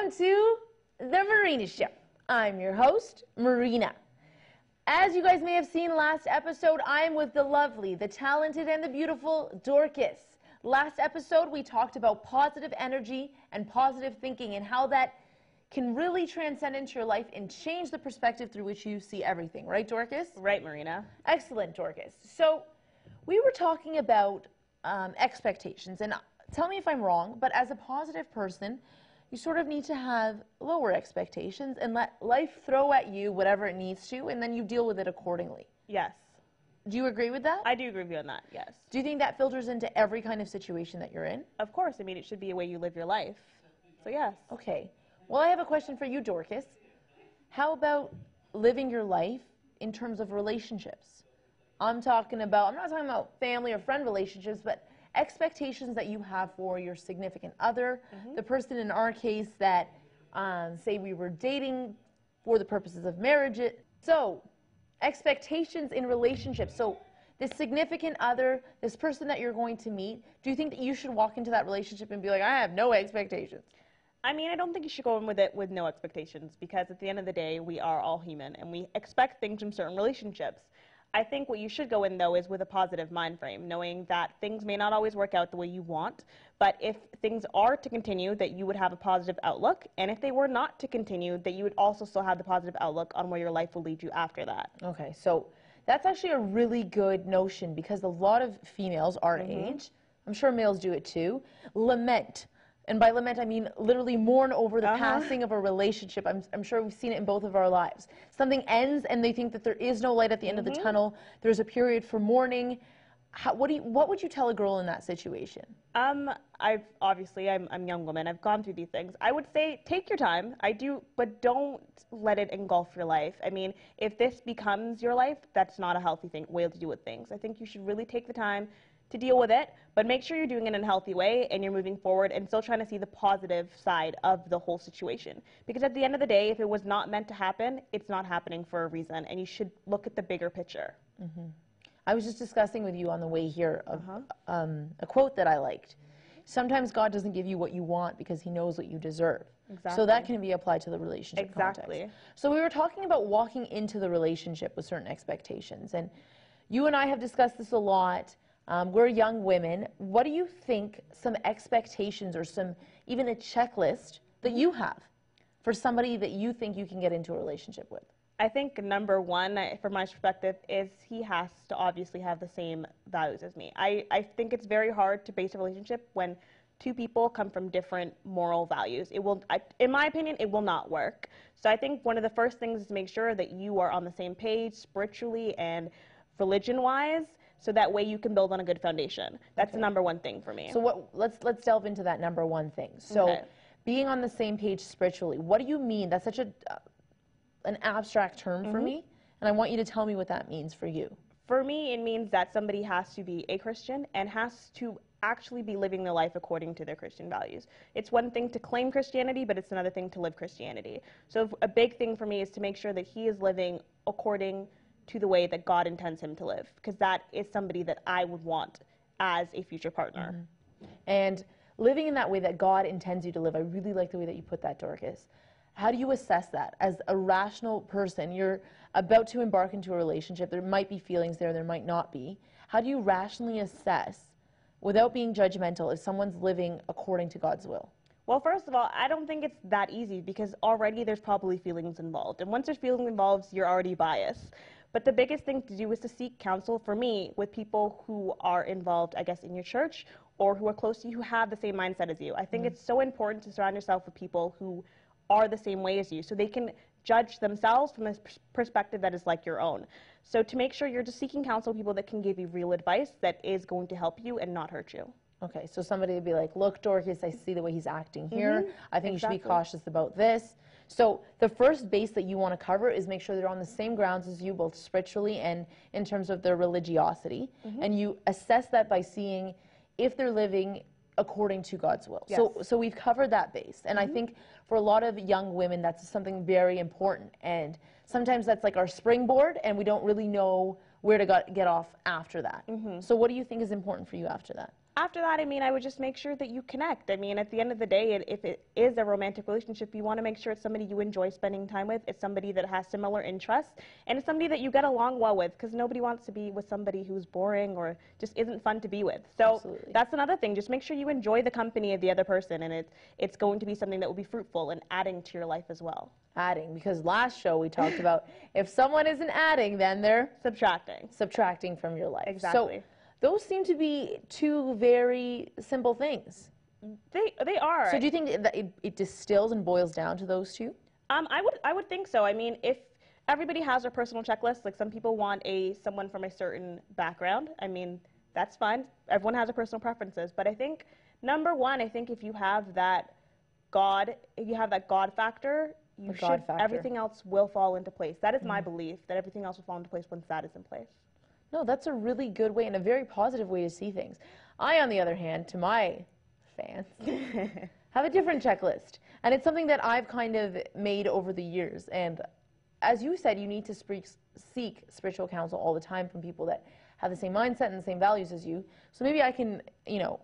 Welcome to the Marina Show. I'm your host, Marina. As you guys may have seen last episode, I'm with the lovely, the talented, and the beautiful Dorcas. Last episode, we talked about positive energy and positive thinking and how that can really transcend into your life and change the perspective through which you see everything. Right, Dorcas? Right, Marina. Excellent, Dorcas. So we were talking about expectations, and tell me if I'm wrong, but as a positive person, you sort of need to have lower expectations and let life throw at you whatever it needs to, and then you deal with it accordingly. Yes. Do you agree with that? I do agree with you on that, yes. Do you think that filters into every kind of situation that you're in? Of course. I mean, it should be a way you live your life. So, yes. Okay. Well, I have a question for you, Dorcas. How about living your life in terms of relationships? I'm not talking about family or friend relationships, but expectations that you have for your significant other, the person in our case that, say we were dating for the purposes of marriage. So, expectations in relationships. So, this significant other, this person that you're going to meet, do you think that you should walk into that relationship and be like, I have no expectations? I mean, I don't think you should go in with it with no expectations, because at the end of the day, we are all human and we expect things from certain relationships. I think what you should go in, though, is with a positive mind frame, knowing that things may not always work out the way you want, but if things are to continue, that you would have a positive outlook, and if they were not to continue, that you would also still have the positive outlook on where your life will lead you after that. Okay, so that's actually a really good notion, because a lot of females our age, I'm sure males do it too, lament. And by lament, I mean literally mourn over the passing of a relationship. I'm sure we've seen it in both of our lives. Something ends and they think that there is no light at the end of the tunnel. There's a period for mourning. What would you tell a girl in that situation? I'm a young woman. I've gone through these things. I would say take your time. But don't let it engulf your life. I mean, if this becomes your life, that's not a healthy way to deal with things. I think you should really take the time to deal with it, but make sure you're doing it in a healthy way and you're moving forward and still trying to see the positive side of the whole situation. Because at the end of the day, if it was not meant to happen, it's not happening for a reason, and you should look at the bigger picture. I was just discussing with you on the way here a quote that I liked. Sometimes God doesn't give you what you want because he knows what you deserve. Exactly. So that can be applied to the relationship context. So we were talking about walking into the relationship with certain expectations, and you and I have discussed this a lot. We're young women. What do you think some expectations or even a checklist that you have for somebody that you think you can get into a relationship with? I think number one, from my perspective, is he has to obviously have the same values as me. I think it's very hard to base a relationship when two people come from different moral values. In my opinion, it will not work. So I think one of the first things is to make sure that you are on the same page spiritually and religion-wise, so that way you can build on a good foundation. That's the number one thing for me. So let's delve into that number one thing. So being on the same page spiritually, what do you mean? That's such an abstract term for me, and I want you to tell me what that means for you. For me, it means that somebody has to be a Christian and has to actually be living their life according to their Christian values. It's one thing to claim Christianity, but it's another thing to live Christianity. So a big thing for me is to make sure that he is living according to the way that God intends him to live, because that is somebody that I would want as a future partner. And living in that way that God intends you to live, I really like the way that you put that, Dorcas. How do you assess that? As a rational person, you're about to embark into a relationship. There might be feelings there might not be. How do you rationally assess, without being judgmental, if someone's living according to God's will? Well, first of all, I don't think it's that easy, because already there's probably feelings involved. And once there's feelings involved, you're already biased. But the biggest thing to do is to seek counsel, for me, with people who are involved, I guess, in your church or who are close to you, who have the same mindset as you. I think it's so important to surround yourself with people who are the same way as you, so they can judge themselves from a perspective that is like your own. So to make sure you're just seeking counsel, people that can give you real advice that is going to help you and not hurt you. Okay, so somebody would be like, look, Dorcas, I see the way he's acting here. I think you should be cautious about this. So the first base that you want to cover is make sure they're on the same grounds as you, both spiritually and in terms of their religiosity. And you assess that by seeing if they're living according to God's will. Yes. So we've covered that base. And I think for a lot of young women, that's something very important. And sometimes that's like our springboard, and we don't really know where to get off after that. So what do you think is important for you after that? After that, I mean, I would just make sure that you connect. I mean, at the end of the day, if it is a romantic relationship, you want to make sure it's somebody you enjoy spending time with. It's somebody that has similar interests, and it's somebody that you get along well with, because nobody wants to be with somebody who's boring or just isn't fun to be with. So Absolutely. that's another thing. Just make sure you enjoy the company of the other person, and it's going to be something that will be fruitful and adding to your life as well. Adding, because last show we talked about if someone isn't adding, then they're Subtracting from your life. Exactly. So those seem to be two very simple things. They are. So do you think that it distills and boils down to those two? I would think so. I mean, if everybody has their personal checklist, like some people want someone from a certain background, I mean, that's fine. Everyone has their personal preferences. But I think, number one, I think if you have that God factor, everything else will fall into place. That is my belief, that everything else will fall into place once that is in place. No, that's a really good way and a very positive way to see things. I, on the other hand, to my fans, have a different checklist. And it's something that I've kind of made over the years. And as you said, you need to seek spiritual counsel all the time from people that have the same mindset and the same values as you. So maybe I can,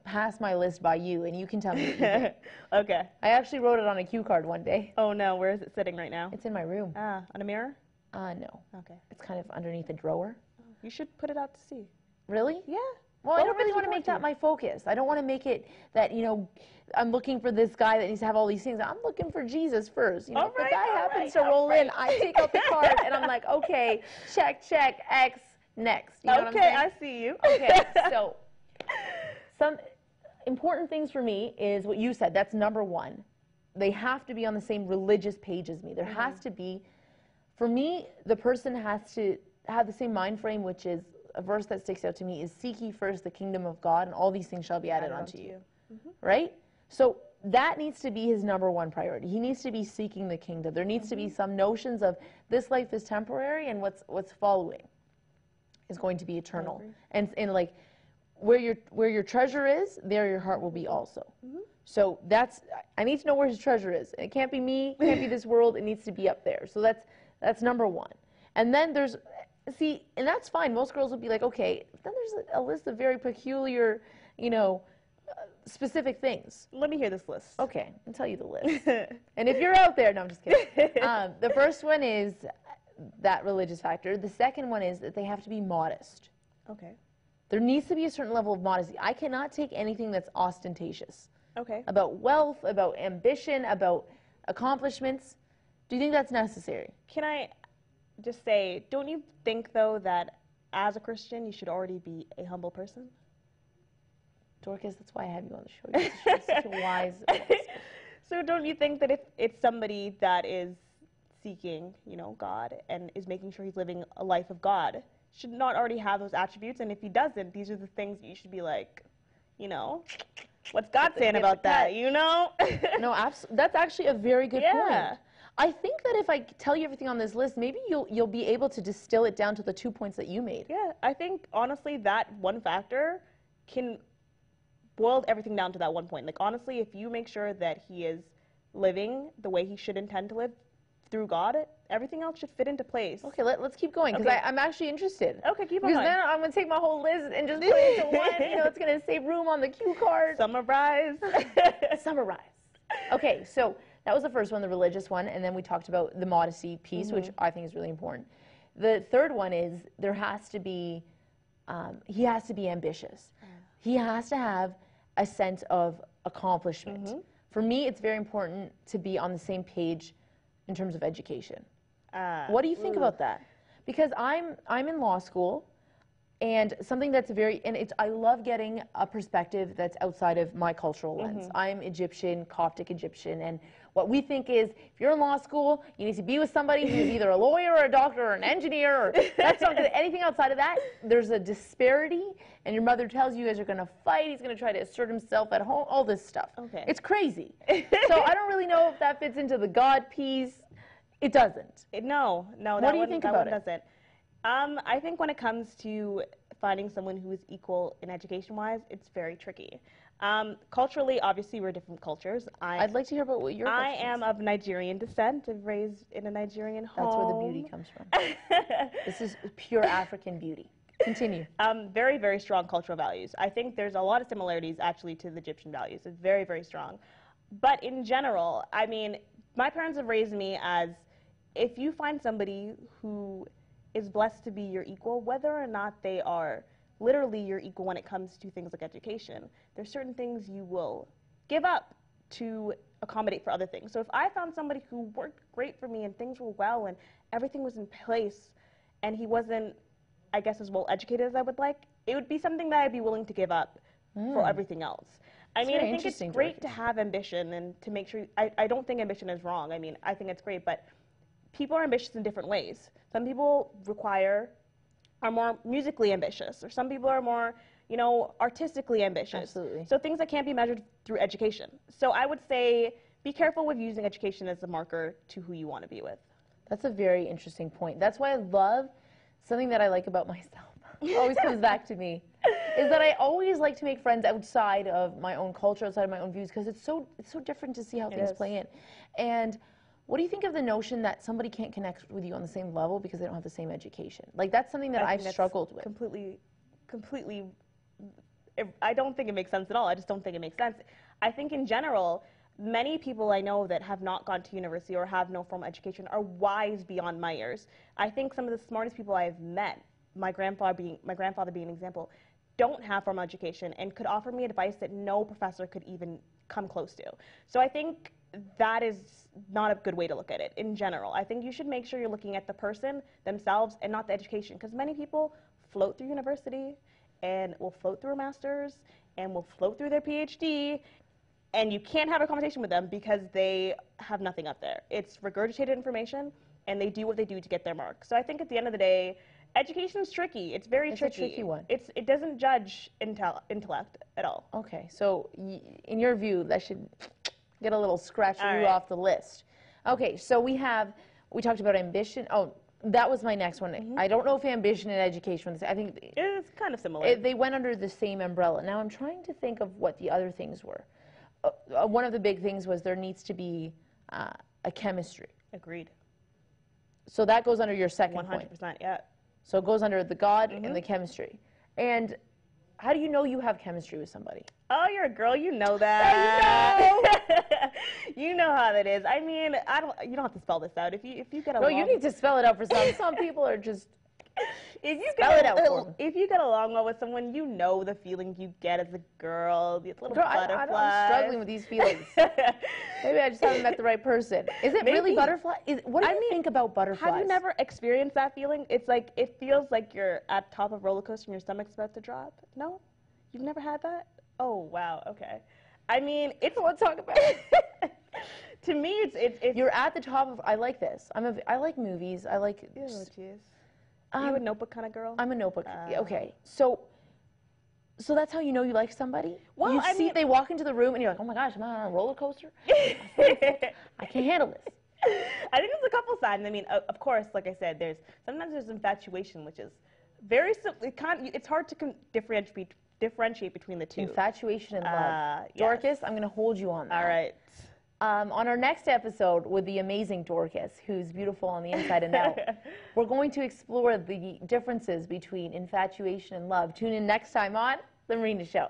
pass my list by you and you can tell me what you think. Okay. I actually wrote it on a cue card one day. Oh no, where is it sitting right now? It's in my room. On a mirror? No. Okay. It's kind of underneath a drawer. You should put it out to sea. Really? Yeah. Well, I don't really want to make that my focus. I don't want to make it that, I'm looking for this guy that needs to have all these things. I'm looking for Jesus first. If the guy happens to roll in, I take out the card and I'm like, okay, check, X, next. You know what I'm saying? I see you. Okay, so some important things for me is what you said. That's number one. They have to be on the same religious page as me. There has to be, for me, the person has to have the same mind frame, which is a verse that sticks out to me is seek ye first the kingdom of God and all these things shall be added unto you. Right? So that needs to be his number one priority. He needs to be seeking the kingdom. There needs to be some notions of this life is temporary and what's following is going to be eternal. And like where your treasure is, there your heart will be also. So I need to know where his treasure is. It can't be me, it can't be this world, it needs to be up there. So that's number one. And then and that's fine. Most girls would be like, okay, then there's a list of very peculiar, specific things. Let me hear this list. Okay, I'll tell you the list. And if you're out there, no, I'm just kidding. The first one is that religious factor. The second one is that they have to be modest. Okay. There needs to be a certain level of modesty. I cannot take anything that's ostentatious. Okay. About wealth, about ambition, about accomplishments. Do you think that's necessary? Can I just say, don't you think, though, that as a Christian, you should already be a humble person? Dorcas, that's why I have you on the show. You're such a wise. So don't you think that if it's somebody that is seeking, God and is making sure he's living a life of God, should not already have those attributes? And if he doesn't, these are the things that you should be like, what's God saying about that, No, absolutely. That's actually a very good point. I think that if I tell you everything on this list, maybe you'll be able to distill it down to the 2 points that you made. Yeah, I think, honestly, that one factor can boil everything down to that one point. Like, honestly, if you make sure that he is living the way he should intend to live through God, everything else should fit into place. Okay, let's keep going, because I'm actually interested. Okay, keep on going. Because then I'm going to take my whole list and just put it into one. It's going to save room on the cue card. Summarize. Summarize. Okay, so that was the first one, the religious one, and then we talked about the modesty piece, which I think is really important. The third one is he has to be ambitious. He has to have a sense of accomplishment. For me, it's very important to be on the same page in terms of education. What do you think about that? Because I'm in law school, and something that's I love getting a perspective that's outside of my cultural lens. I'm Egyptian, Coptic Egyptian, and what we think is, if you're in law school, you need to be with somebody who's either a lawyer or a doctor or an engineer, or that's not good. Anything outside of that, there's a disparity, and your mother tells you guys are going to fight, he's going to try to assert himself at home, all this stuff. Okay. It's crazy. So I don't really know if that fits into the God piece. It doesn't. No. What do you think about it? Doesn't. I think when it comes to finding someone who is equal in education-wise, it's very tricky. Culturally, obviously, we're different cultures. I'd like to hear about what your I am of Nigerian descent. I'm raised in a Nigerian home. That's where the beauty comes from. This is pure African beauty. Continue. Very, very strong cultural values. I think there's a lot of similarities actually to the Egyptian values. It's very, very strong. But in general, I mean, my parents have raised me as if you find somebody who is blessed to be your equal, whether or not they are literally your equal when it comes to things like education, there's certain things you will give up to accommodate for other things. So if I found somebody who worked great for me and things were well and everything was in place and he wasn't, I guess, as well educated as I would like, it would be something that I'd be willing to give up for everything else. I mean, I think it's great to have ambition and to make sure, I don't think ambition is wrong. I mean, I think it's great, but people are ambitious in different ways. Some people are more musically ambitious, or some people are more, you know, artistically ambitious. Absolutely. So things that can't be measured through education. So I would say be careful with using education as a marker to who you want to be with. That's a very interesting point. That's why I love something that I like about myself. It always comes back to me. Is that I always like to make friends outside of my own culture, outside of my own views, because it's so different to see how things play in. And what do you think of the notion that somebody can't connect with you on the same level because they don't have the same education? Like, that's something that I've struggled with. Completely, I don't think it makes sense at all. I just don't think it makes sense. I think in general, many people I know that have not gone to university or have no formal education are wise beyond my years. I think some of the smartest people I've met, my grandfather being an example, don't have formal education and could offer me advice that no professor could even come close to. So I think that is not a good way to look at it in general. I think you should make sure you're looking at the person themselves and not the education, because many people float through university and will float through a master's and will float through their PhD, and you can't have a conversation with them because they have nothing up there. It's regurgitated information, and they do what they do to get their mark. So I think at the end of the day, education is tricky. It's very tricky. It's a tricky one. It doesn't judge intellect at all. Okay, so in your view, that should get a little scratcheroo off the list. Okay, so we talked about ambition. Oh, that was my next one. I don't know if ambition and education, I think it's kind of similar. They went under the same umbrella. Now I'm trying to think of what the other things were. One of the big things was there needs to be a chemistry. Agreed. So that goes under your second 100%, point. 100%, yeah. So it goes under the God and the chemistry. And how do you know you have chemistry with somebody? Oh, you're a girl, you know that. You know how that is. I mean, you don't have to spell this out. If you get along. No, you need to spell it out for some. Some people are just. If you get along well with someone, you know the feeling you get as a girl, these little butterflies. I'm struggling with these feelings. Maybe I just haven't met the right person. Is it really butterfly? What do you think about butterflies? Have you never experienced that feeling? It's like, it feels like you're at the top of a roller coaster and your stomach's about to drop. No? You've never had that? Oh, wow, okay. I mean, We'll talk about it. To me, it's you're at the top of, I like this. I like movies. I like. Oh, jeez. You a Notebook kind of girl? I'm a Notebook. Okay. So that's how you know you like somebody? Well, you see they walk into the room and you're like, oh my gosh, am I on a roller coaster? I can't handle this. I think there's a couple signs. I mean, of course, like I said, sometimes there's infatuation, which is very simple. It's hard to differentiate between the two. Infatuation and love. Yes. Dorcas, I'm going to hold you on that. All right. On our next episode with the amazing Dorcas, who's beautiful on the inside and out, we're going to explore the differences between infatuation and love. Tune in next time on The Marina Show.